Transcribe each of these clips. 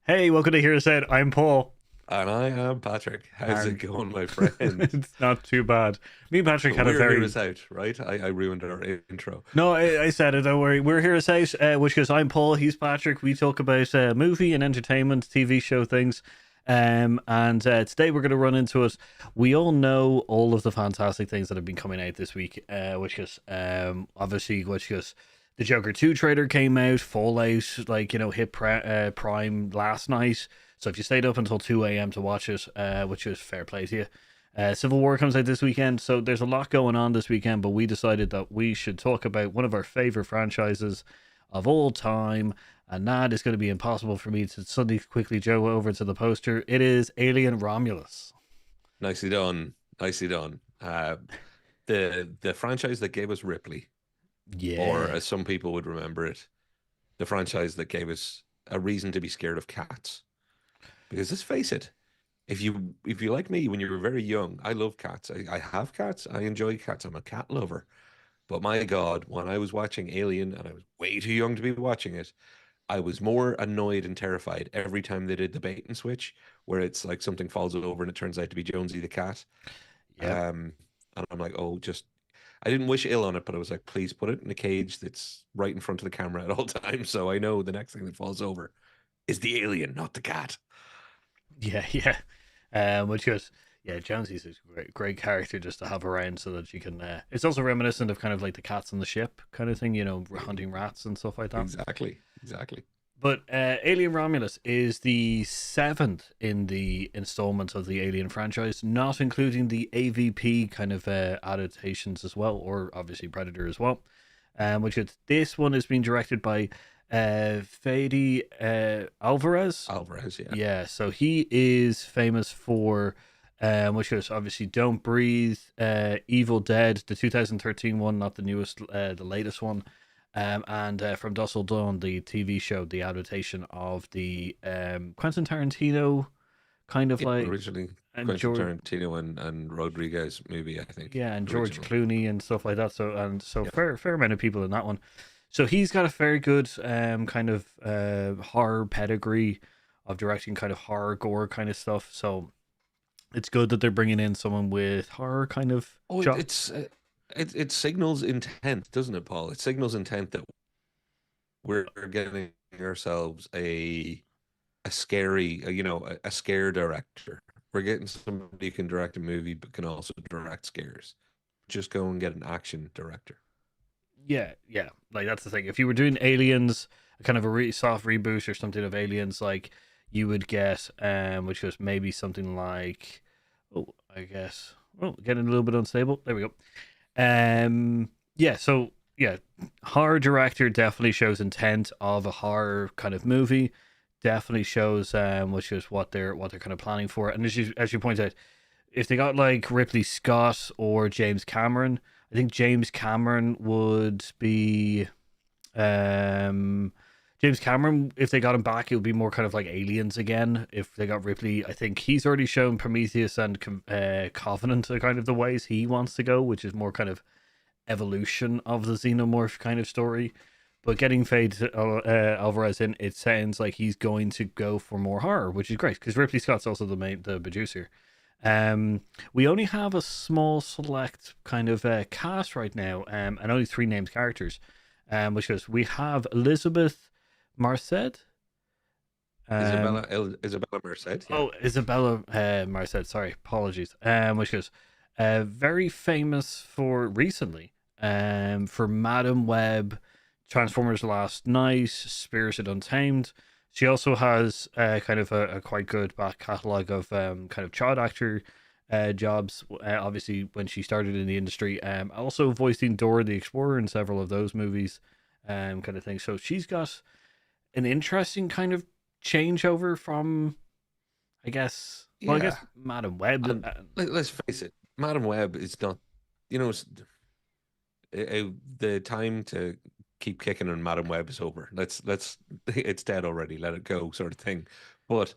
Hey, welcome to Hear Us Out. I'm Paul, And I am Patrick. How's it and going, my friend? it's not too bad. Me and Patrick So had a we're Hear very Us Out, right? I ruined our intro. no. I said it. Don't worry. We're Hear Us Out, which is I'm Paul. He's Patrick. We talk about movie and entertainment, TV show things. And today we're going to run into it. We all know all of the fantastic things that have been coming out this week, which is obviously which is the Joker 2 trailer came out, Fallout, hit Prime last night. So if you stayed up until 2 a.m. to watch it, which is fair play to you. Civil War comes out this weekend, so there's a lot going on this weekend, but we decided that we should talk about one of our favorite franchises of all time, and that is going to be impossible for me to suddenly quickly go over to the poster. It is Alien Romulus. Nicely done. Nicely done. The franchise that gave us Ripley, or Yeah. as some people would remember it, the franchise that gave us a reason to be scared of cats. Because let's face it, if you like me when you were very young, I love cats. I have cats. I enjoy cats. I'm a cat lover. But my God, when I was watching Alien and I was way too young to be watching it, I was more annoyed and terrified every time they did the bait and switch, where it's like something falls over and it turns out to be Jonesy the cat. Yep. And I'm like, oh, just I didn't wish ill on it, but I was like, please put it in a cage that's right in front of the camera at all times, so I know the next thing that falls over is the alien, not the cat. Yeah, yeah. Which was yeah, Jonesy's is a great character just to have around so that you can. It's also reminiscent of kind of like the cats on the ship kind of thing, hunting rats and stuff like that. Exactly, exactly. But Alien Romulus is the seventh in the installment of the Alien franchise, not including the AVP kind of adaptations as well, or obviously Predator as well. Which is this one is being directed by Fede Alvarez. Alvarez, yeah. Yeah, so he is famous for, which was obviously Don't Breathe, Evil Dead, the 2013 one, not the newest, the latest one, and from Dusk Till Dawn, the TV show, the adaptation of the Quentin Tarantino kind of Yeah, like, originally and Quentin George, Tarantino and Rodriguez movie, I think, yeah, and George originally. Clooney and stuff like that. So Yeah. fair amount of people in that one. So he's got a very good kind of horror pedigree of directing kind of horror gore kind of stuff. So it's good that they're bringing in someone with horror kind of Oh, it, job. it's it signals intent, doesn't it, Paul? It signals intent that we're getting ourselves a scary, a scare director. We're getting somebody who can direct a movie but can also direct scares. Just go and get an action director. Yeah, yeah. Like that's the thing. If you were doing Aliens, a kind of a really soft reboot or something of Aliens, like you would get, which was maybe something like, oh, I guess, oh, getting a little bit unstable. There we go. Yeah. So yeah, horror director definitely shows intent of a horror kind of movie. Definitely shows, which is what they're kind of planning for. And as you point out, if they got like Ripley Scott or James Cameron, I think James Cameron would be um James Cameron, if they got him back, it would be more kind of like Aliens again. If they got Ripley, I think he's already shown Prometheus and Covenant are kind of the ways he wants to go, which is more kind of evolution of the Xenomorph kind of story. But getting Fade Alvarez in, it sounds like he's going to go for more horror, which is great because Ripley Scott's also the producer. Um, we only have a small select kind of cast right now, and only three named characters. Which is we have Elizabeth Marced. Um, Isabella Merced, yeah. oh, Isabella Marced. Sorry, apologies. Which is very famous for recently. For Madam Web, Transformers Last Night, Spirited Untamed. She also has kind of a quite good back catalogue of kind of child actor jobs. Obviously, when she started in the industry, also voicing Dora the Explorer in several of those movies, kind of thing. So she's got an interesting kind of changeover from, I guess, well, I Yeah. guess Madam Web. And let's face it, Madam Web is not, you know, the time to keep kicking on Madam Web is over. It's dead already. Let it go, sort of thing. But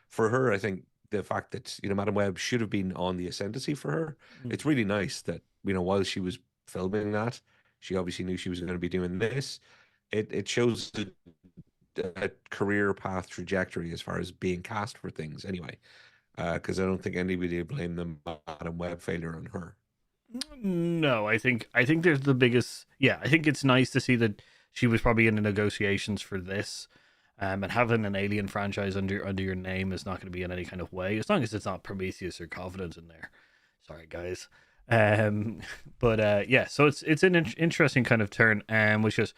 for her, I think the fact that Madam Web should have been on the ascendancy for her. It's really nice that while she was filming that, she obviously knew she was going to be doing this. It shows career path trajectory as far as being cast for things anyway. Because I don't think anybody would blame the Madam Web failure on her. No, I think there's the biggest. Yeah, I think it's nice to see that she was probably in the negotiations for this, and having an Alien franchise under your name is not going to be in any kind of way, as long as it's not Prometheus or Covenant in there. Sorry, guys. Um, but yeah, so it's an interesting kind of turn, which is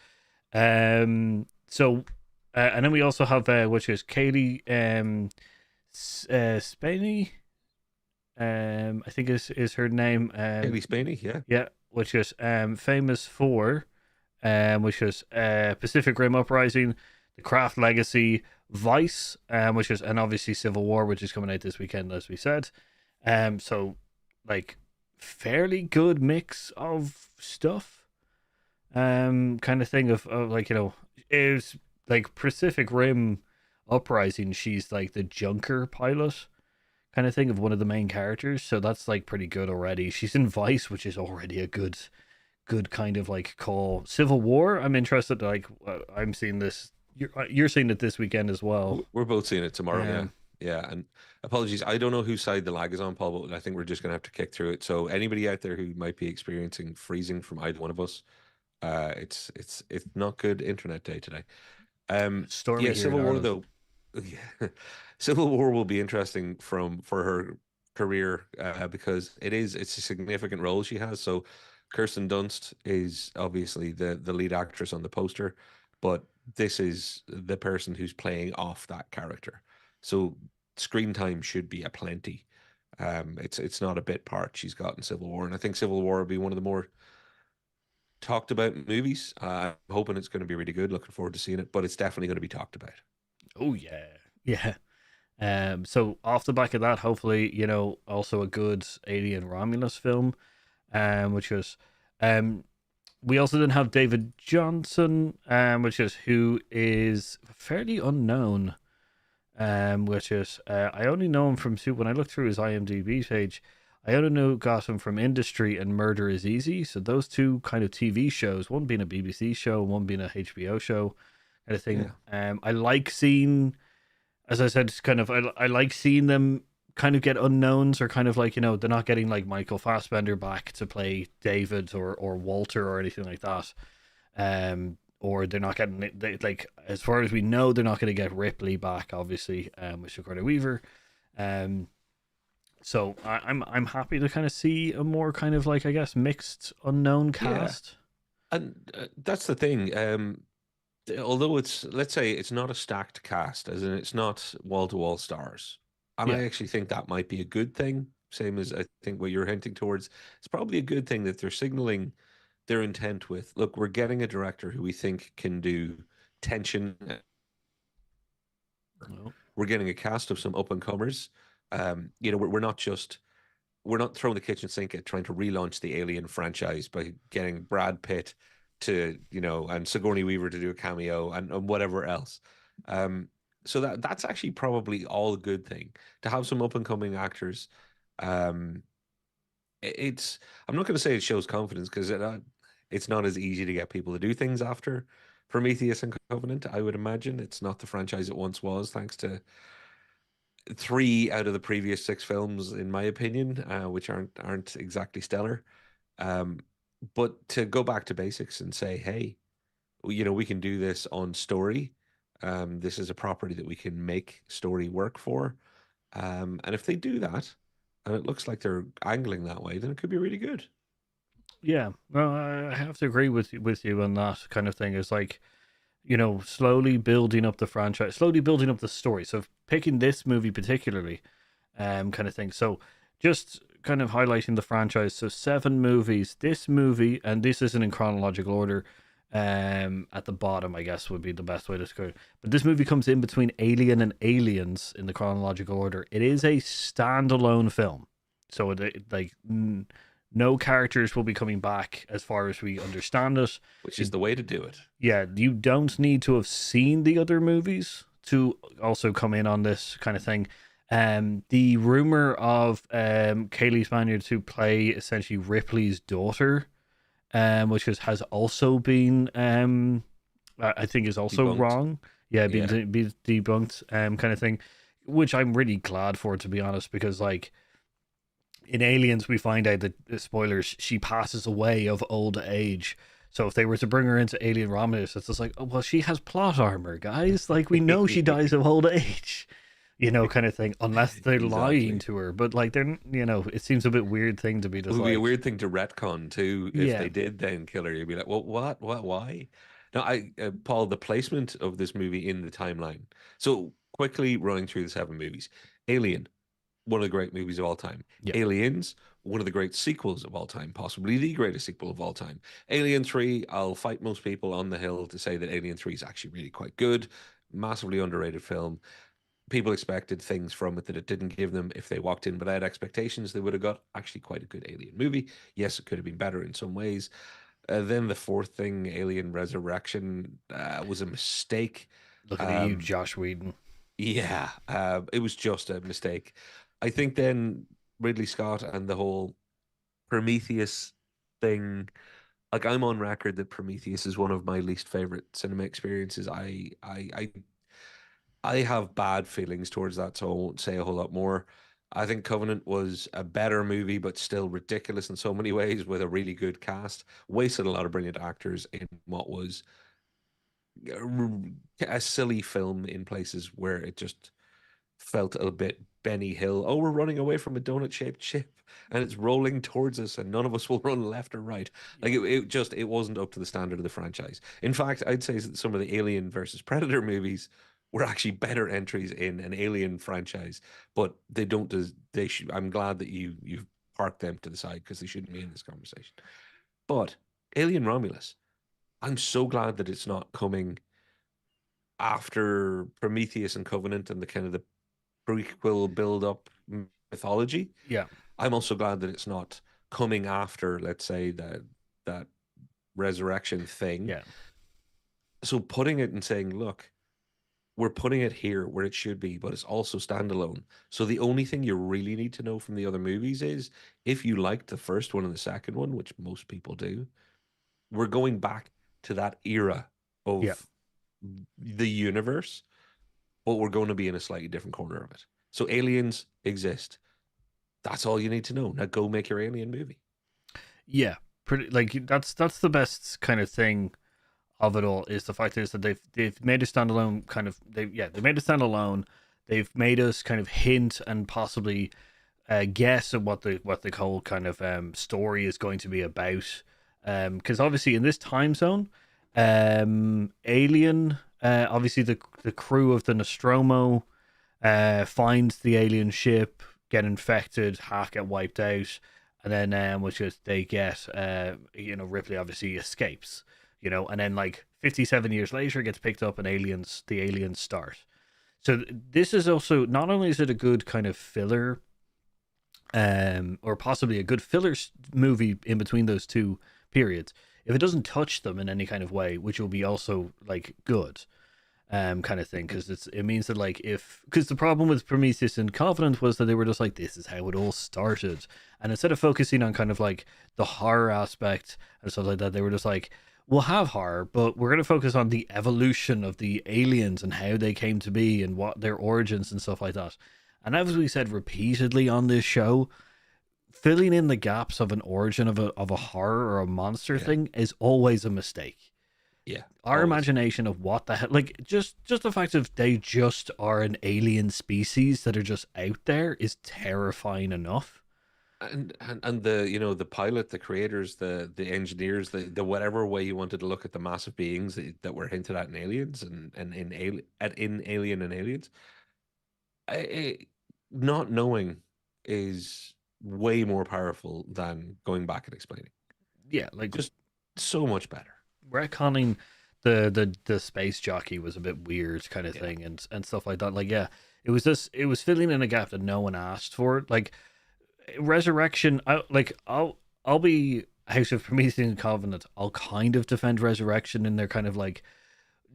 so, and then we also have which is Katie Spaney. I think is her name. Haley Spaney, yeah. Yeah, which is famous for, which is Pacific Rim Uprising, The Craft Legacy, Vice, which is, and obviously Civil War, which is coming out this weekend, as we said. So like fairly good mix of stuff. Kind of thing of like, is like Pacific Rim Uprising. She's like the Junker pilot kind of thing of one of the main characters, so that's like pretty good already. She's in Vice, which is already a good kind of like call. Civil War, I'm interested. Like I'm seeing this. You're seeing it this weekend as well. We're both seeing it tomorrow. Yeah. And apologies, I don't know whose side the lag is on, Paul, but I think we're just gonna have to kick through it. So anybody out there who might be experiencing freezing from either one of us, it's not good internet day today. Stormy here Civil in War Ireland. though. Yeah. Civil War will be interesting for her career because it's a significant role she has. So Kirsten Dunst is obviously the lead actress on the poster, but this is the person who's playing off that character. So screen time should be aplenty. It's not a bit part she's got in Civil War, and I think Civil War will be one of the more talked about movies. I'm hoping it's going to be really good. Looking forward to seeing it, but it's definitely going to be talked about. Oh yeah, yeah. So off the back of that, hopefully, also a good Alien Romulus film, which was, we also then have David Johnson, who is fairly unknown, which is, I only know him from when I looked through his IMDb page, I only got him from Industry and Murder Is Easy. So those two kind of TV shows, one being a BBC show, one being a HBO show, kind of thing. Yeah. I like seeing, as I said, kind of, I like seeing them kind of get unknowns, or kind of like, they're not getting like Michael Fassbender back to play David or Walter or anything like that. Or they're not getting, like, as far as we know, they're not going to get Ripley back, obviously, with Sigourney Weaver. So I'm happy to kind of see a more kind of like, I guess, mixed unknown cast. Yeah. And that's the thing. Although let's say it's not a stacked cast, as in it's not wall-to-wall stars. And I actually think that might be a good thing. Same as I think what you're hinting towards. It's probably a good thing that they're signaling their intent with, look, we're getting a director who we think can do tension. Oh. We're getting a cast of some up-and-comers. We're not throwing the kitchen sink at trying to relaunch the Alien franchise by getting Brad Pitt to, and Sigourney Weaver to do a cameo and whatever else. So that's actually probably all a good thing to have some up and coming actors. I'm not going to say it shows confidence, because it's not as easy to get people to do things after Prometheus and Covenant. I would imagine it's not the franchise it once was, thanks to 3 out of the previous 6 films, in my opinion, which aren't exactly stellar. But to go back to basics and say, hey, we can do this on story. This is a property that we can make story work for. And if they do that, and it looks like they're angling that way, then it could be really good. Yeah, well, I have to agree with you on that kind of thing. It's like, slowly building up the franchise, slowly building up the story. So picking this movie particularly, kind of thing. So just kind of highlighting the franchise. So 7 movies. This movie, and this isn't in chronological order, at the bottom, I guess, would be the best way to describe it. But this movie comes in between Alien and Aliens in the chronological order. It is a standalone film. So no characters will be coming back as far as we understand it. Which is the way to do it. Yeah, you don't need to have seen the other movies to also come in on this kind of thing. The rumor of Kaylee Spaniard to play essentially Ripley's daughter, which has also been I think is also Debunked. wrong. Yeah, Yeah. being debunked, kind of thing, which I'm really glad for, to be honest, because like in Aliens, we find out that spoilers, she passes away of old age. So if they were to bring her into Alien Romulus, it's just like, oh well, she has plot armor, guys. Like we know she dies of old age, kind of thing. Unless they're lying Exactly. to her, but like they're, it seems a bit weird thing to be It just would be a like, weird thing to retcon too if yeah, they did then kill her. You'd be like, well, what, why? Now, Paul, the placement of this movie in the timeline. So quickly running through the seven movies. Alien, one of the great movies of all time. yeah, Aliens, one of the great sequels of all time, possibly the greatest sequel of all time. Alien 3, I'll fight most people on the hill to say that Alien 3 is actually really quite good. Massively underrated film. People expected things from it that it didn't give them. If they walked in without expectations, they would have got actually quite a good Alien movie. Yes, it could have been better in some ways. Then the fourth thing, Alien Resurrection, was a mistake. looking at you, Um, Josh Whedon. yeah, it was just a mistake. I think then Ridley Scott and the whole Prometheus thing, like I'm on record that Prometheus is one of my least favorite cinema experiences. I have bad feelings towards that, so I won't say a whole lot more. I think Covenant was a better movie, but still ridiculous in so many ways with a really good cast. Wasted a lot of brilliant actors in what was a silly film in places where it just felt a bit Benny Hill. Oh, we're running away from a donut-shaped ship and it's rolling towards us and none of us will run left or right. Like it wasn't up to the standard of the franchise. In fact, I'd say that some of the Alien versus Predator movies were actually better entries in an Alien franchise, but they don't they should I'm glad that you've parked them to the side because they shouldn't be in this conversation. But Alien Romulus, I'm so glad that it's not coming after Prometheus and Covenant and the kind of the prequel build up mythology. Yeah, I'm also glad that it's not coming after, let's say, that resurrection thing. yeah, So putting it and saying, look, we're putting it here where it should be, but it's also standalone. So the only thing you really need to know from the other movies is if you liked the first one and the second one, which most people do, we're going back to that era yeah. of the universe, but we're going to be in a slightly different corner of it. So aliens exist. That's all you need to know. Now go make your alien movie. Yeah, pretty like that's the best kind of thing of it all is the fact is that they've made a standalone kind of they made a standalone. They've made us kind of hint and possibly guess at what the whole kind of story is going to be about. Because obviously in this time zone, Alien, obviously the crew of the Nostromo finds the alien ship, get infected, half get wiped out, and then which is they get Ripley obviously escapes, and then like 57 years later gets picked up and the aliens start. So this is also not only is it a good kind of filler, or possibly a good filler movie in between those two periods. If it doesn't touch them in any kind of way, which will be also like good, kind of thing, because it means that like because the problem with Prometheus and Covenant was that they were just like this is how it all started, and instead of focusing on kind of like the horror aspect and stuff like that, they were just like we'll have horror, but we're going to focus on the evolution of the aliens and how they came to be and what their origins and stuff like that. And as we said repeatedly on this show, filling in the gaps of an origin of a horror or a monster Yeah. thing is always a mistake. Yeah. Our Always. imagination of what the hell, like just the fact of they just are an alien species that are just out there is terrifying enough. And the the pilot, the creators, the engineers, the whatever way you wanted to look at the massive beings that were hinted at in Aliens and in Alien and Aliens, I, not knowing is way more powerful than going back and explaining. Yeah, like Just so much better. retconning the space jockey was a bit weird kind of Yeah. thing and stuff like that. Like yeah, it was filling in a gap that no one asked for. Like Resurrection, I'll be House of Prometheus and Covenant. I'll kind of defend Resurrection in their kind of like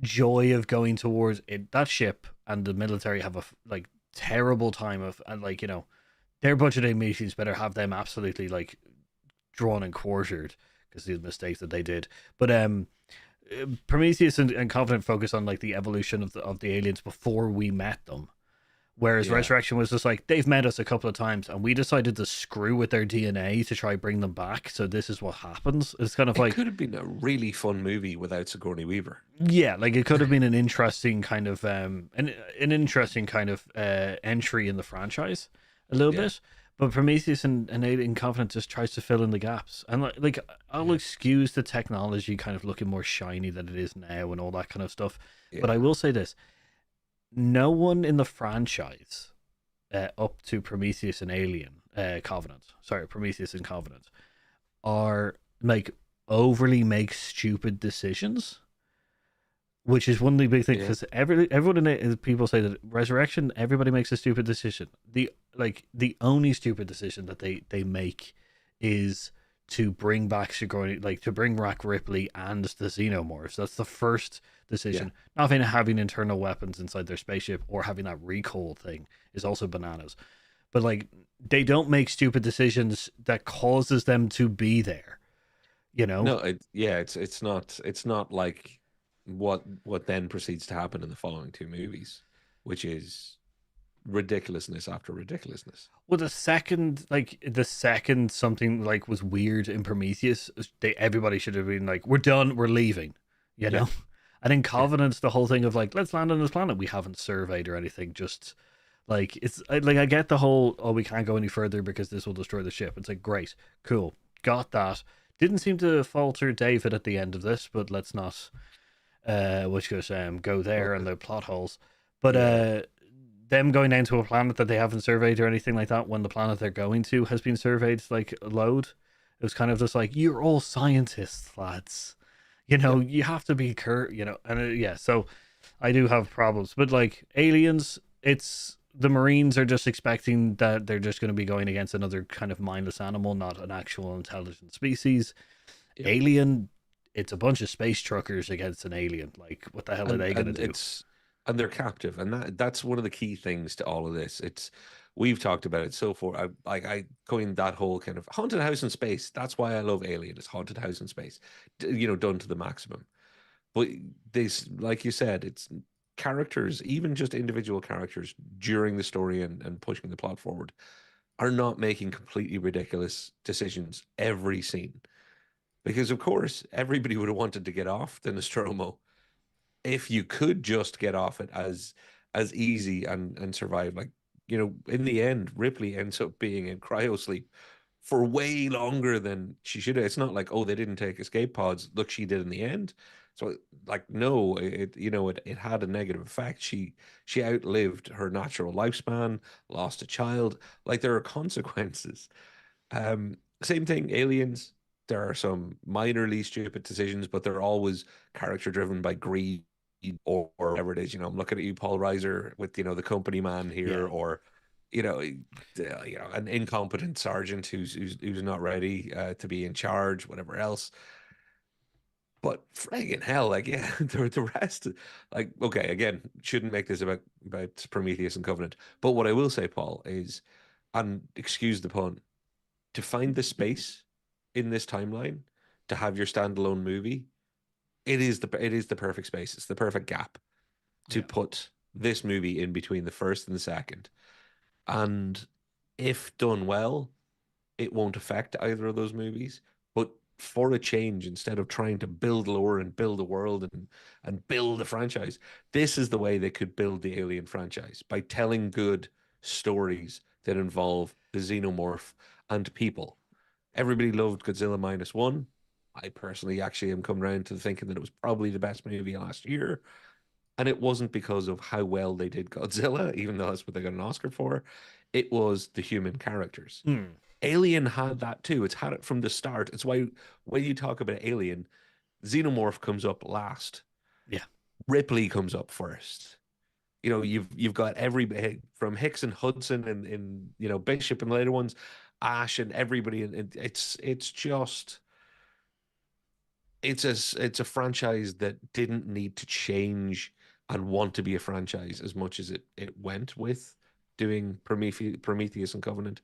joy of going towards it. That ship and the military have a like terrible time of and like their budgeting meetings better have them absolutely like drawn and quartered because of the mistakes that they did. But Prometheus and Covenant focus on like the evolution of the aliens before we met them. Whereas Yeah. Resurrection was just like, they've met us a couple of times and we decided to screw with their DNA to try bring them back. So this is what happens. It's kind of It like, could have been a really fun movie without Sigourney Weaver. yeah, like it could have been an interesting kind of an interesting kind of entry in the franchise a little Yeah. bit. But Prometheus and Alien Covenant just tries to fill in the gaps. And like I'll Yeah. excuse the technology kind of looking more shiny than it is now and all that kind of stuff. But I Yeah. will say this: no one in the franchise up to Prometheus and Alien Covenant, sorry, Prometheus and Covenant, are like overly make stupid decisions, which is one of the big things Yeah. because everyone in it, people say that Resurrection, everybody makes a stupid decision. The only stupid decision that they make is to bring back Sigourney, like to bring back Ripley and the Xenomorphs. That's the first Yeah. decision. Not having internal weapons inside their spaceship or having that recall thing is also bananas. But like they don't make stupid decisions that causes them to be there. You know? No, yeah, it's not like what then proceeds to happen in the following two movies, which is ridiculousness after ridiculousness. Well, the second something like was weird in Prometheus, everybody should have been like, "We're done, we're leaving," you Yeah. know. And in Yeah. Covenants, the whole thing of like, "Let's land on this planet we haven't surveyed or anything," just like I get the whole, "Oh, we can't go any further because this will destroy the ship." It's like, great, cool, got that. Didn't seem to falter David at the end of this, but let's not which goes go Well, there and the plot holes. But yeah. them going down to a planet that they haven't surveyed or anything like that, when the planet they're going to has been surveyed like a load, it was kind of just like, you're all scientists, lads. You know, Yep. you have to be you know, and yeah, so I do have problems. But like aliens, it's the Marines are just expecting that they're just going to be going against another kind of mindless animal, not an actual intelligent species. Yep. Alien, it's a bunch of space truckers against an alien. Like, what the hell are and they gonna and do? it's and they're captive, and that's one of the key things to all of this. It's we've talked about it so far. I coined that whole kind of haunted house in space. That's why I love Alien. It's haunted house in space, done to the maximum. But this, like you said, it's characters, even just individual characters during the story and pushing the plot forward, are not making completely ridiculous decisions every scene. Because of course, everybody would have wanted to get off the Nostromo if you could just get off it as easy and survive. Like, in the end, Ripley ends up being in cryo sleep for way longer than she should have. It's not like, oh, they didn't take escape pods. Look, she did in the end. So like, no, it had a negative effect. She outlived her natural lifespan, lost a child. Like, there are consequences. Same thing, aliens. There are some minorly stupid decisions, but they're always character driven by greed or whatever it is. I'm looking at you, Paul Reiser, with the company man Yeah, here, or an incompetent sergeant who's not ready to be in charge, whatever else. But friggin' hell, like, yeah, the rest, like, okay, again, shouldn't make this about Prometheus and Covenant. But what I will say, Paul, is, and excuse the pun, to find the space in this timeline to have your standalone movie, it is the perfect space. It's the perfect gap to yeah, put this movie in between the first and the second. And if done well, it won't affect either of those movies. But for a change, instead of trying to build lore and build a world and build a franchise, this is the way they could build the Alien franchise, by telling good stories that involve the xenomorph and people. Everybody loved Godzilla minus one. I personally actually am coming around to thinking that it was probably the best movie last year. And it wasn't because of how well they did Godzilla, even though that's what they got an Oscar for. It was the human characters. hmm. Alien had that too. It's had it from the start. It's why when you talk about Alien, Xenomorph comes up last. Yeah, Ripley comes up first. You've got every from Hicks and Hudson and Bishop and later ones, Ash and everybody, and it's just it's a franchise that didn't need to change and want to be a franchise as much as it went with doing Prometheus and Covenant.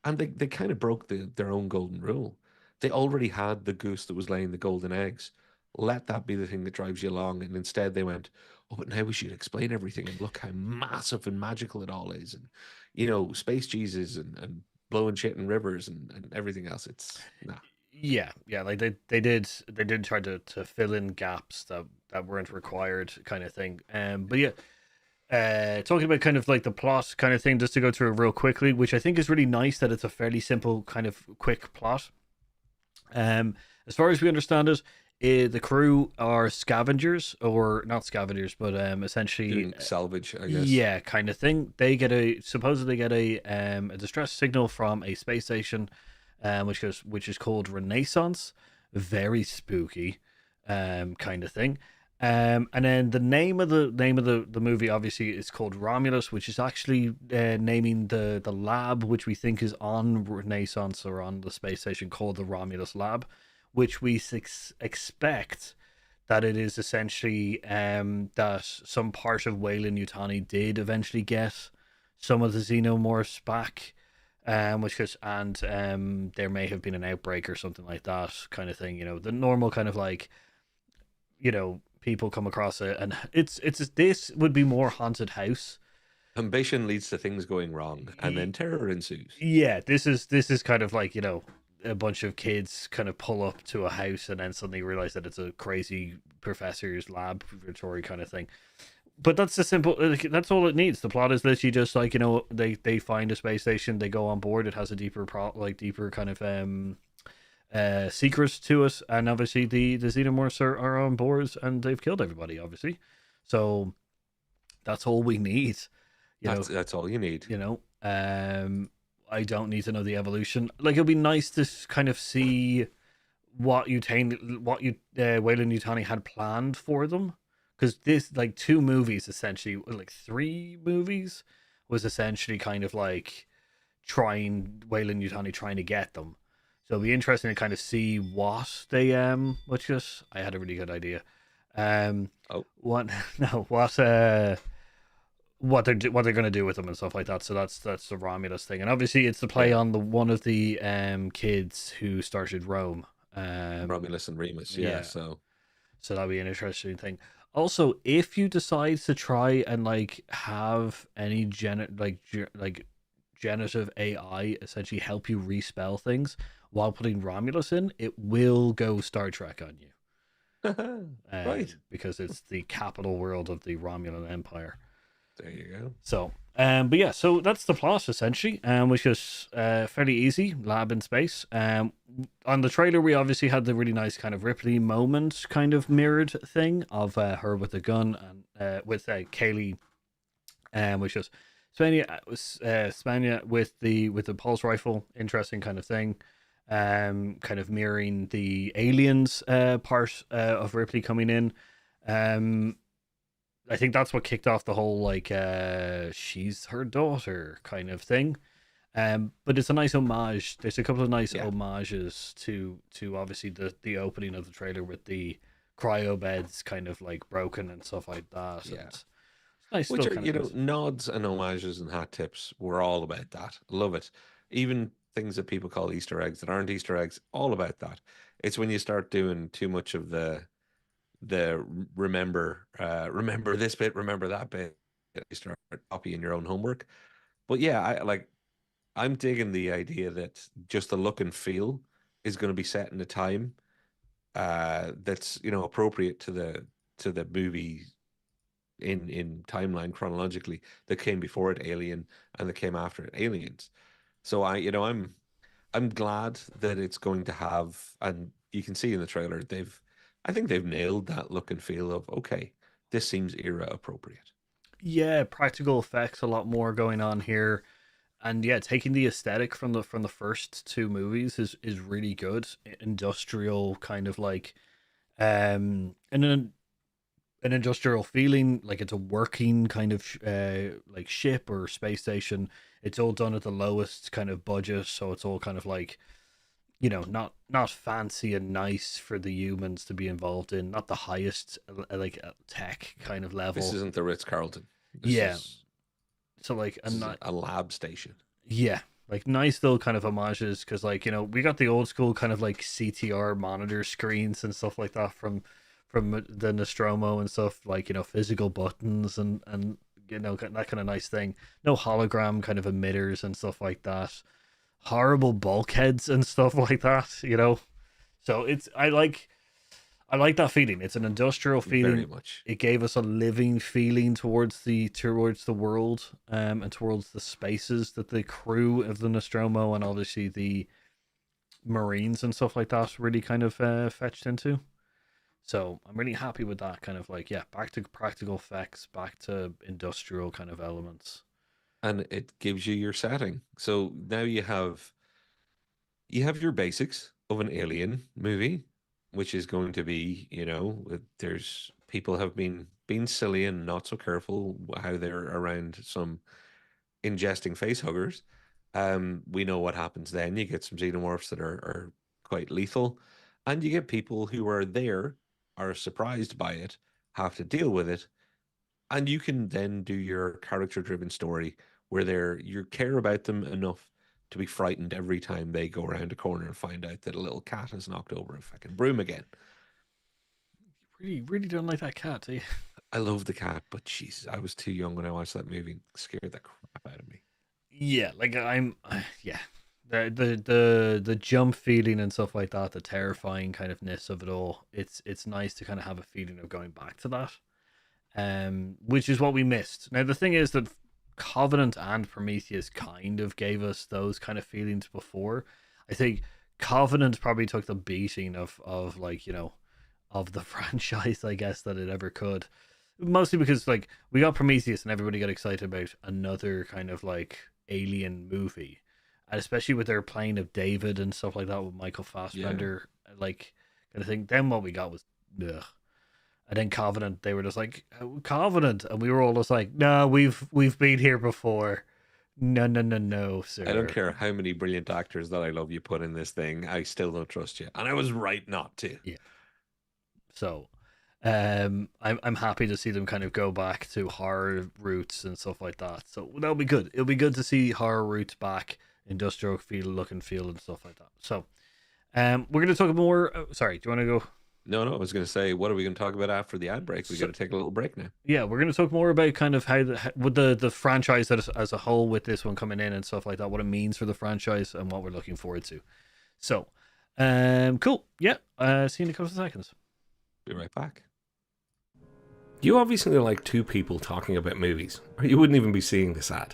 And they kind of broke their own golden rule. They already had the goose that was laying the golden eggs. let that be the thing that drives you along. And instead they went, oh, but now we should explain everything and look how massive and magical it all is. And, space Jesus and blowing shit in rivers and everything else. It's nah. Yeah, like they did try to fill in gaps that weren't required, kind of thing. But yeah, talking about kind of like the plot kind of thing, just to go through it real quickly, which I think is really nice that it's a fairly simple kind of quick plot. As far as we understand it, the crew are scavengers, or not scavengers, but essentially, Doing salvage, I guess. yeah, kind of thing. They supposedly get a distress signal from a space station, which is called Renaissance. Very spooky, kind of thing. And then the movie obviously is called Romulus, which is actually naming the lab which we think is on Renaissance or on the space station, called the Romulus Lab, which we expect that it is essentially that some part of Weyland-Yutani did eventually get some of the xenomorphs back, which is, and there may have been an outbreak or something like that, kind of thing. The normal kind of like, people come across it, and it's this would be more haunted house. Ambition leads to things going wrong, and Y- then terror ensues. Yeah, this is kind of like, a bunch of kids kind of pull up to a house and then suddenly realize that it's a crazy professor's laboratory kind of thing. But that's the simple. That's all it needs. The plot is literally just like, they find a space station, they go on board. It has a deeper kind of secrets to it, and obviously the xenomorphs are on board, and they've killed everybody, obviously. So that's all we need. That's all you need. I don't need to know the evolution. Like, it'll be nice to kind of see what Weyland-Yutani had planned for them, because this, like, 2 movies essentially, like 3 movies, was essentially kind of like Weyland-Yutani trying to get them. So it'll be interesting to kind of see what they which is, I had a really good idea. Oh, What no what they're gonna do with them and stuff like that. So that's the Romulus thing, and obviously it's the play yeah. on the one of the kids who started Rome. Romulus and Remus. Yeah. Yeah, So so that'll be an interesting thing. Also, if you decide to try and like have any generative AI essentially help you respell things while putting Romulus in, it will go Star Trek on you, right. because it's the capital world of the Romulan Empire. There you go. So, but yeah, so that's the plot essentially, which is fairly easy. Lab in space. On the trailer, we obviously had the really nice kind of Ripley moment, kind of mirrored thing of her with the gun, and with Kaylee, which is Spania with the pulse rifle. Interesting kind of thing. Kind of mirroring the aliens part of Ripley coming in. I think that's what kicked off the whole like she's her daughter kind of thing. But it's a nice homage. There's a couple of nice Yeah. homages to obviously the opening of the trailer with the cryo beds kind of like broken and stuff like that. Yeah. And it's nice Which little are, kind of nice. nods and homages and hat tips. We're all about that. Love it. Even things that people call Easter eggs that aren't Easter eggs, all about that. It's when you start doing too much of the remember this bit, remember that bit, you start copying your own homework. But yeah, I'm digging the idea that just the look and feel is going to be set in a time that's appropriate to the movie in timeline chronologically that came before it, Alien, and that came after it, Aliens. So I'm glad that it's going to have, and you can see in the trailer I think they've nailed that look and feel of, okay, this seems era appropriate. Yeah, practical effects a lot more going on here. And yeah, taking the aesthetic from the first 2 movies is really good. Industrial kind of like and an industrial feeling, like it's a working kind of like ship or space station. It's all done at the lowest kind of budget, so it's all kind of like, not fancy and nice for the humans to be involved in, not the highest like tech kind of This level. isn't the Ritz-Carlton. This Yeah, is so like this is a lab station. yeah, like nice little kind of homages, because like, we got the old school kind of like CTR monitor screens and stuff like that from from the Nostromo and stuff, like, you know, physical buttons and you know, that kind of nice thing. No hologram kind of emitters and stuff like that. Horrible bulkheads and stuff like that, you know. So it's I like that feeling. It's an industrial Very feeling. much. It gave us a living feeling towards the world, and towards the spaces that the crew of the Nostromo and obviously the Marines and stuff like that really kind of fetched into. So I'm really happy with that kind of like, yeah, back to practical effects, back to industrial kind of elements. And it gives you your setting. So now you have your basics of an alien movie, which is going to be, you know, there's people have been silly and not so careful how they're around some ingesting face huggers. We know what happens then. You get some xenomorphs that are quite lethal, and you get people who are there, are surprised by it, have to deal with it, and you can then do your character-driven story where you care about them enough to be frightened every time they go around a corner and find out that a little cat has knocked over a fucking broom again. Really, really don't like that cat, do you? I love the cat, but Jesus, I was too young when I watched that movie. It scared the crap out of me. Yeah, like yeah. The jump feeling and stuff like that, the terrifying kind of ness of it all. It's nice to kind of have a feeling of going back to that. Which is what we missed. Now the thing is that Covenant and Prometheus kind of gave us those kind of feelings before. I think Covenant probably took the beating of like, you know, of the franchise, I guess, that it ever could. Mostly because like we got Prometheus and everybody got excited about another kind of like alien movie. And especially with their playing of David and stuff like that with Michael Yeah. Fassbender, like kind of thing. Then what we got was ugh. And then Covenant, they were just like Covenant, and we were all just like, no, we've been here before. No, no, no, no, I don't sir. care how many brilliant actors that I love you put in this thing. I still don't trust you. And I was right not to. Yeah. So, I'm happy to see them kind of go back to horror roots and stuff like that. So that'll be good. It'll be good to see horror roots back, industrial feel, look and feel, and stuff like that. So, we're gonna talk more. Sorry, do you want to go? No, no, I was going to say, what are we going to talk about after the ad break? We got So, to take a little break now. yeah, we're gonna talk more about kind of with the franchise as a whole, with this one coming in and stuff like that, what it means for the franchise and what we're looking forward to. So, cool. Yeah. See you in a couple of seconds. Be right back. You obviously like two people talking about movies, or you wouldn't even be seeing this ad.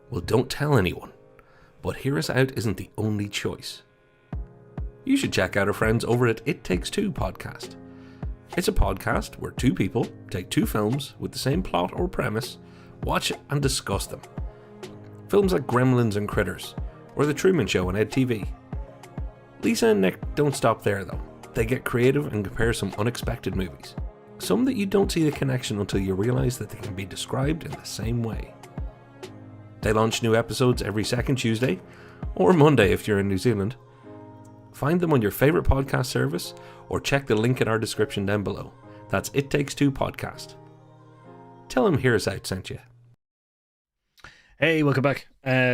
Well, don't tell anyone. But Hear Us Out isn't the only choice. You should check out our friends over at It Takes Two podcast. It's a podcast where two people take two films with the same plot or premise, watch and discuss them. Films like Gremlins and Critters, or The Truman Show on EdTV. Lisa and Nick don't stop there though. They get creative and compare some unexpected movies. Some that you don't see the connection until you realise that they can be described in the same way. They launch new episodes every second Tuesday, or Monday if you're in New Zealand. Find them on your favourite podcast service, or check the link in our description down below. That's It Takes Two podcast. Tell them Hear Us Out sent you. Hey, welcome back.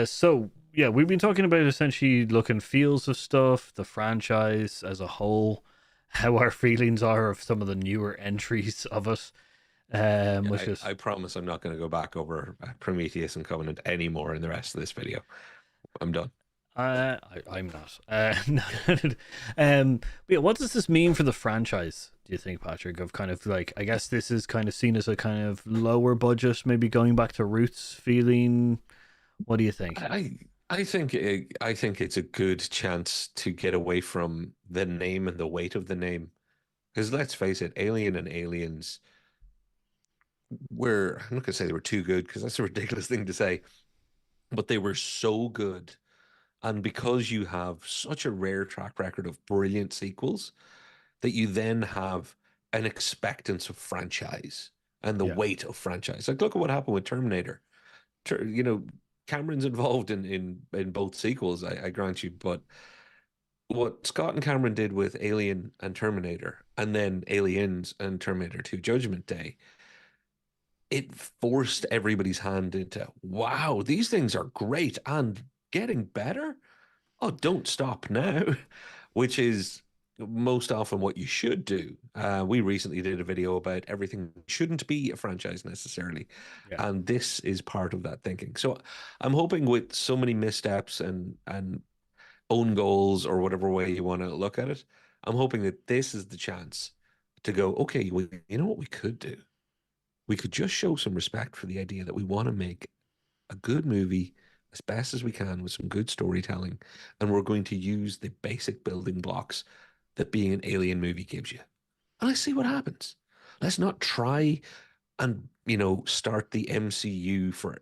So yeah, we've been talking about essentially look and feels of stuff, the franchise as a whole, how our feelings are of some of the newer entries of it. Which is I promise I'm not going to go back over Prometheus and Covenant anymore in the rest of this video. I'm done. I'm not. But yeah, what does this mean for the franchise? Do you think, Patrick? Of kind of like, I guess this is kind of seen as a kind of lower budget, maybe going back to roots feeling. What do you think? I think I think it's a good chance to get away from the name and the weight of the name, because let's face it, Alien and Aliens were, I'm not gonna say they were too good because that's a ridiculous thing to say, but they were so good. And because you have such a rare track record of brilliant sequels, that you then have an expectance of franchise and the Yeah, weight of franchise. Like, look at what happened with Terminator. You know, Cameron's involved in both sequels, I grant you, but what Scott and Cameron did with Alien and Terminator, and then Aliens and Terminator 2 Judgment Day, it forced everybody's hand into, wow, these things are great and getting better. Oh, don't stop now, which is most often what you should do. We recently did a video about everything shouldn't be a franchise necessarily. Yeah. And this is part of that thinking. So I'm hoping with so many missteps and own goals or whatever way you want to look at it, I'm hoping that this is the chance to go, okay, well, you know what we could do? We could just show some respect for the idea that we want to make a good movie as best as we can with some good storytelling, and we're going to use the basic building blocks that being an alien movie gives you. And let's see what happens. Let's not try and, start the MCU for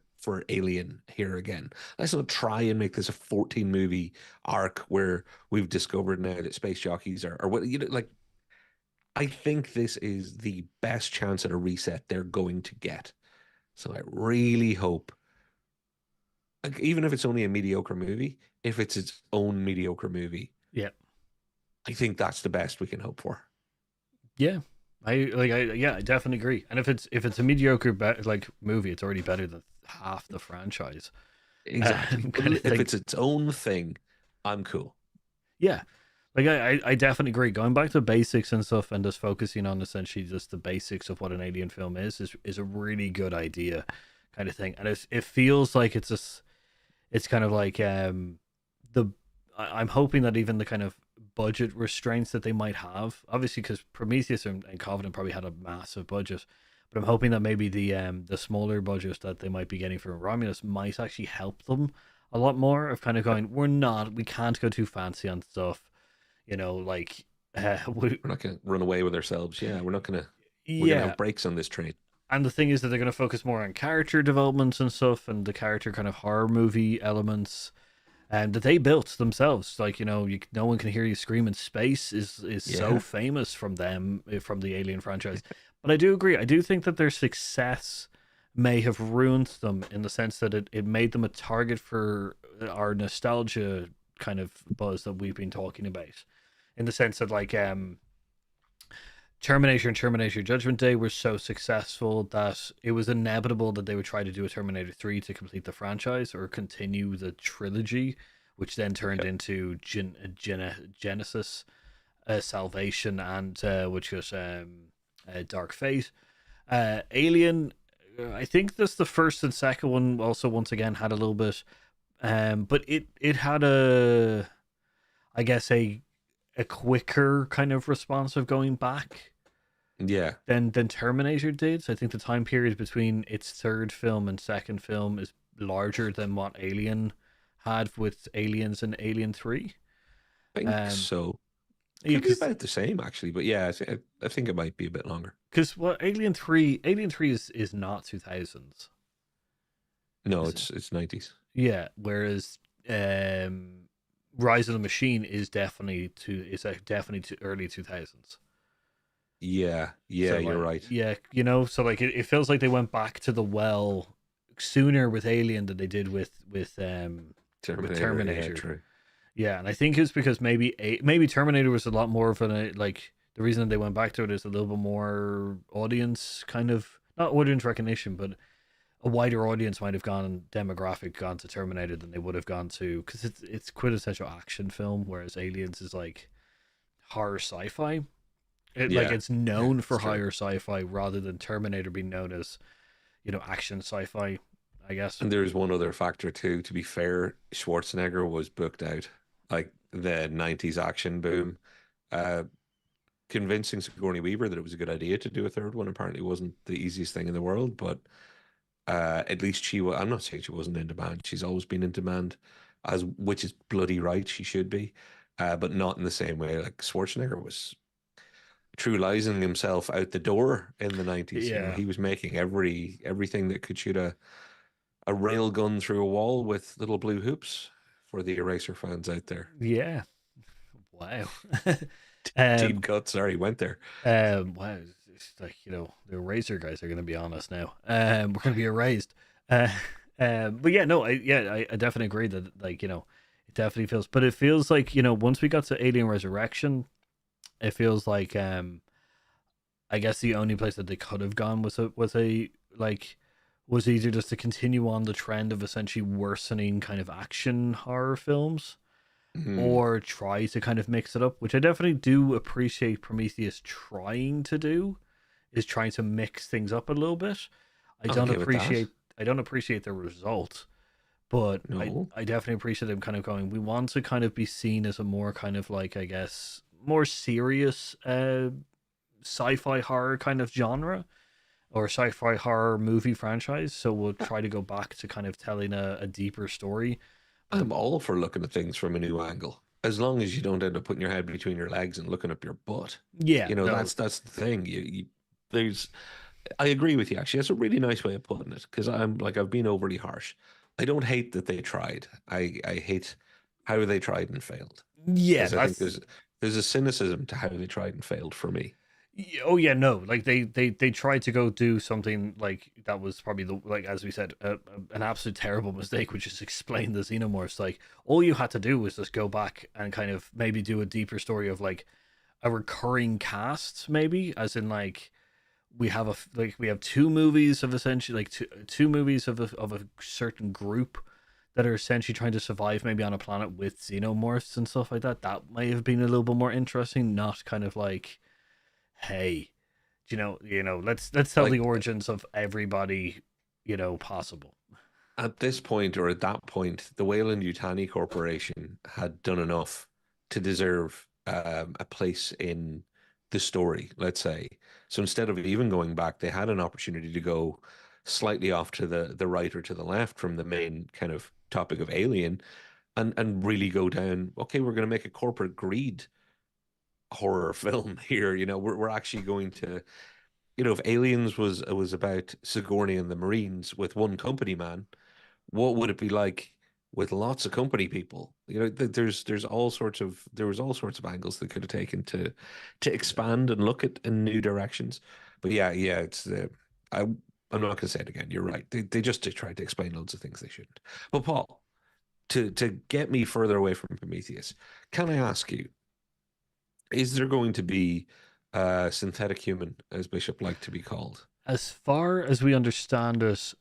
Alien here again. Let's not try and make this a 14 movie arc where we've discovered now that space jockeys are what, like, I think this is the best chance at a reset they're going to get. So I really hope, like, even if it's only a mediocre movie, if it's its own mediocre movie, Yeah. I think that's the best we can hope for. Yeah. I definitely agree. And if it's a mediocre movie, it's already better than half the franchise. Exactly. If it's its own thing, I'm cool. Yeah. Like I definitely agree. Going back to basics and stuff and just focusing on essentially just the basics of what an alien film is a really good idea, kind of thing. And it feels like it's kind of like I'm hoping that even the kind of budget restraints that they might have, obviously because Prometheus and Covenant probably had a massive budget, but I'm hoping that maybe the smaller budget that they might be getting from Romulus might actually help them a lot more of kind of going, we can't go too fancy on stuff. We're not going to run away with ourselves. Yeah, we're going to have brakes on this train. And the thing is that they're going to focus more on character developments and stuff, and the character kind of horror movie elements, and that they built themselves. Like, no one can hear you scream in space is so famous from them, from the Alien franchise. But I do agree. I do think that their success may have ruined them in the sense that it made them a target for our nostalgia kind of buzz that we've been talking about. In the sense that, like, Terminator and Terminator Judgment Day were so successful that it was inevitable that they would try to do a Terminator 3 to complete the franchise or continue the trilogy, which then turned into Genesis, Salvation, and which was Dark Fate. Alien, I think this the first and second one also once again had a little bit, but it had a quicker kind of response of going back than Terminator did. So I think the time period between its third film and second film is larger than what Alien had with Aliens and Alien 3. I think so. It could be about the same, actually, but yeah, I think it might be a bit longer. Because Alien 3 is not 2000s. No, it's 90s. Yeah, whereas Rise of the Machine is definitely to early 2000s. Yeah, so, you're right. Yeah, so like it feels like they went back to the well sooner with Alien than they did with Terminator. Yeah, true. Yeah, and I think it's because maybe Terminator was a lot more of the reason that they went back to it is a little bit more audience kind of, not audience recognition, but a wider audience might have gone to Terminator than they would have gone to, because it's quintessential action film, whereas Aliens is like horror sci-fi. It's known for higher sci-fi rather than Terminator being known as, action sci-fi, I guess. And there's one other factor too. To be fair, Schwarzenegger was booked out, like the 90s action boom. Convincing Sigourney Weaver that it was a good idea to do a third one apparently wasn't the easiest thing in the world, but at least I'm not saying she wasn't in demand. She's always been in demand, which is bloody right. She should be, but not in the same way. Like Schwarzenegger was true-lising himself out the door in the 90s. Yeah. He was making everything that could shoot a rail gun through a wall with little blue hoops for the Eraser fans out there. Yeah. Wow. Deep cut. Sorry, went there. Wow. It's like, the Eraser guys are going to be on us now. We're going to be erased. But yeah, no, I definitely agree that, it definitely feels, but it feels like, once we got to Alien Resurrection, it feels like, I guess the only place that they could have gone was either just to continue on the trend of essentially worsening kind of action horror films. or try to kind of mix it up, which I definitely do appreciate Prometheus trying to do, is trying to mix things up a little bit. I don't Okay with that. appreciate the result, but No. I definitely appreciate them kind of going, we want to kind of be seen as a more kind of like, I guess, more serious sci-fi horror kind of genre, or sci-fi horror movie franchise. So we'll try to go back to kind of telling a deeper story. I'm all for looking at things from a new angle, as long as you don't end up putting your head between your legs and looking up your butt. Yeah, You know, no, that's the thing. There's I agree with you, actually. That's a really nice way of putting it, because I've been overly harsh. I don't hate that they tried. I hate how they tried and failed, yeah, because I think that's there's a cynicism to how they tried and failed for me. oh yeah, no, like they tried to go do something like that was probably the, like as we said, an absolute terrible mistake, which is explain the xenomorphs. Like all you had to do was just go back and kind of maybe do a deeper story of like a recurring cast, maybe, as in like we have two movies of essentially like two movies of a certain group that are essentially trying to survive maybe on a planet with xenomorphs and stuff like that. That may have been a little bit more interesting, not kind of like, hey, let's tell the Like, origins of everybody, possible. at this point, or at that point, the Wayland Yutani Corporation had done enough to deserve a place in the story, let's say. So instead of even going back, they had an opportunity to go slightly off to the right or to the left from the main kind of topic of Alien, and really go down, okay, we're going to make a corporate greed horror film here. We're actually going to, if Aliens was about Sigourney and the Marines with one company man, what would it be like with lots of company people? There was all sorts of angles they could have taken to expand and look at in new directions. But yeah, I'm not going to say it again. You're right. They just tried to explain loads of things they shouldn't. But Paul, to get me further away from Prometheus, can I ask you, is there going to be a synthetic human, as Bishop liked to be called? As far as we understand it,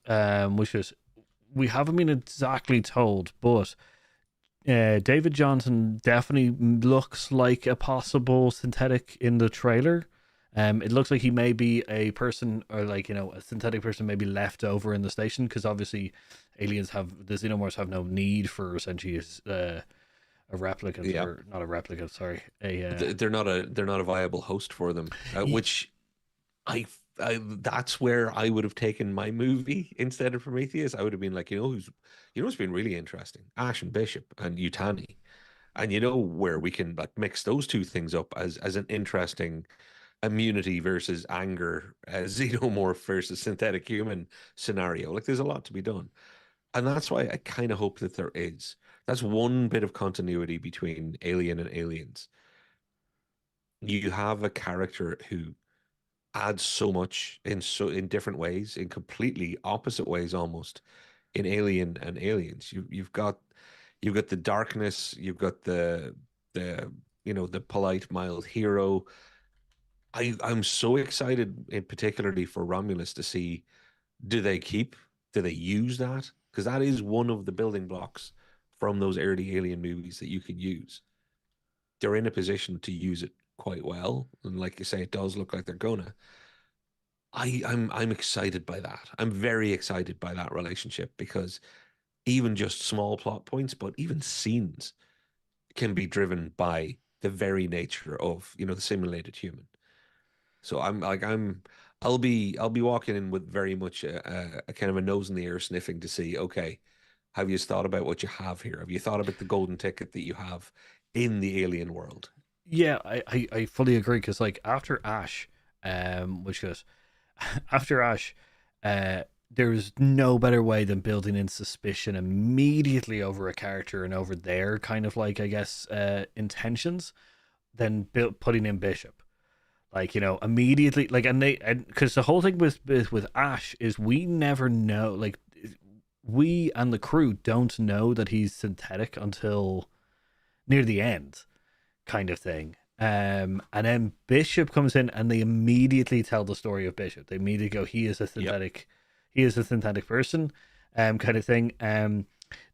which is we haven't been exactly told, but David Johnson definitely looks like a possible synthetic in the trailer. It looks like he may be a person, or like a synthetic person, maybe left over in the station, because obviously the xenomorphs have no need for essentially a replicant, Yeah. or not a replicant, sorry, They're not a viable host for them, which that's where I would have taken my movie instead of Prometheus. I would have been like, what's been really interesting? Ash and Bishop and Yutani, and where we can like mix those two things up as an interesting immunity versus anger, xenomorph versus synthetic human scenario. Like, there's a lot to be done, and that's why I kind of hope that there is. That's one bit of continuity between Alien and Aliens. You have a character who adds so much in different ways, in completely opposite ways almost, in Alien and Aliens. You've got the darkness, you've got the polite, mild hero. I'm so excited, in particularly for Romulus, to see, do they use that? Because that is one of the building blocks from those early Alien movies that you can use. They're in a position to use it quite well, and like you say, it does look like they're gonna. I'm excited by that. I'm very excited by that relationship, because even just small plot points, but even scenes, can be driven by the very nature of the simulated human. So I'll be walking in with very much a kind of a nose in the air sniffing to see, okay, have you thought about what you have here? Have you thought about the golden ticket that you have in the alien world? Yeah, I fully agree, because like after Ash, which goes after Ash, there's no better way than building in suspicion immediately over a character and over their kind of like, I guess, intentions, than putting in Bishop. Like, immediately, like, and because the whole thing with Ash is we never know, like, we and the crew don't know that he's synthetic until near the end, kind of thing. And then Bishop comes in, and they immediately tell the story of Bishop. They immediately go, he is a synthetic, he is a synthetic person, kind of thing.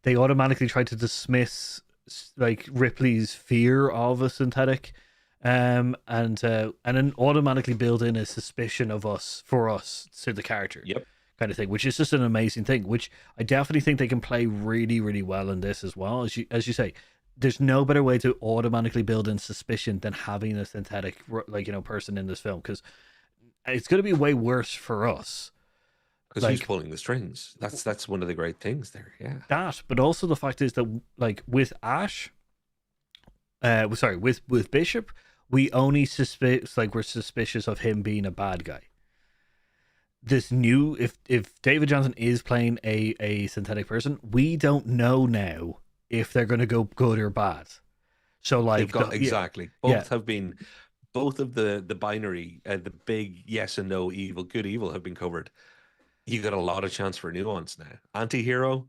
They automatically try to dismiss like Ripley's fear of a synthetic, and then automatically build in a suspicion of us to the character. Yep. Kind of thing, which is just an amazing thing, which I definitely think they can play really, really well in this as well. As you say, there's no better way to automatically build in suspicion than having a synthetic, like, person in this film, because it's going to be way worse for us. Because who's pulling the strings? That's one of the great things there. Yeah. That, but also the fact is that, like, with Ash, with Bishop, we only we're suspicious of him being a bad guy. This new, if David Johnson is playing a synthetic person, we don't know now if they're going to go good or bad. So, like, exactly, both have been, both of the binary, the big yes and no, evil, good, evil have been covered. You got a lot of chance for nuance now. Anti-hero,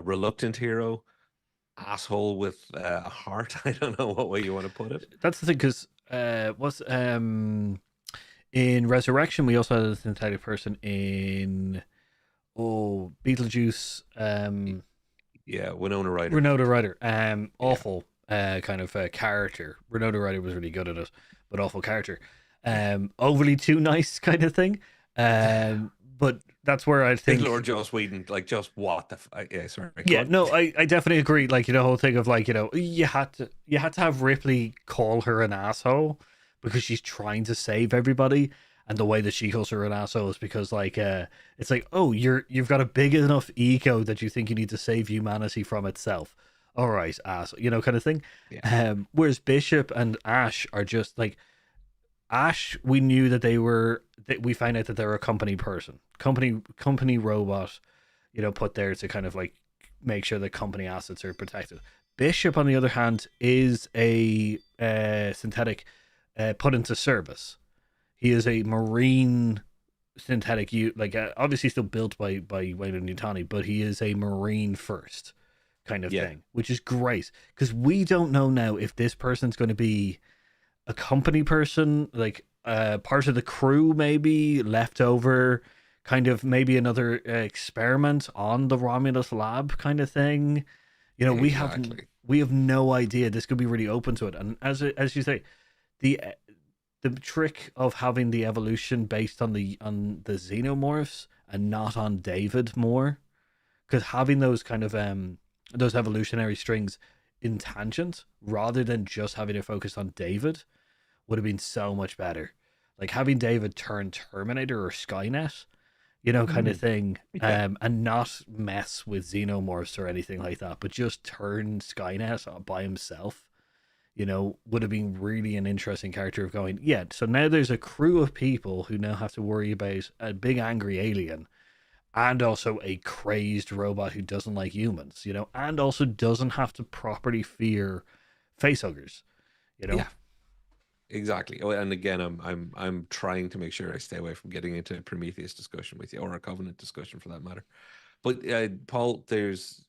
reluctant hero, asshole with a heart. I don't know what way you want to put it. That's the thing, because in Resurrection, we also had a synthetic person in Beetlejuice. Yeah, Winona Ryder. Awful kind of character. Winona Ryder was really good at it, but awful character. Overly too nice kind of thing. But that's where I think Lord Joss Whedon, like, just what the yeah, sorry. Yeah, no, I definitely agree. Like, the whole thing of, like, you had to have Ripley call her an asshole because she's trying to save everybody, and the way that she calls her an asshole is because, like, it's like, oh, you've got a big enough ego that you think you need to save humanity from itself. All right, asshole, kind of thing. Yeah. Whereas Bishop and Ash are just like, Ash, we knew that we find out that they're a company robot, put there to kind of, like, make sure the company assets are protected. Bishop, on the other hand, is a synthetic put into service. He is a marine synthetic, obviously still built by Weyland-Yutani, but he is a marine first kind of thing, which is great, because we don't know now if this person's going to be a company person, like part of the crew, maybe left over, kind of maybe another experiment on the Romulus lab kind of thing. Exactly. We have no idea. This could be really open to it, and as you say, the trick of having the evolution based on the xenomorphs and not on David more, because having those kind of those evolutionary strings in tangent rather than just having it focused on David would have been so much better. Like, having David turn Terminator or Skynet, kind of thing, and not mess with xenomorphs or anything like that, but just turn Skynet by himself, would have been really an interesting character of going, so now there's a crew of people who now have to worry about a big angry alien and also a crazed robot who doesn't like humans, and also doesn't have to properly fear facehuggers, Yeah. Exactly. Oh, and again, I'm trying to make sure I stay away from getting into a Prometheus discussion with you, or a Covenant discussion for that matter. But Paul, there's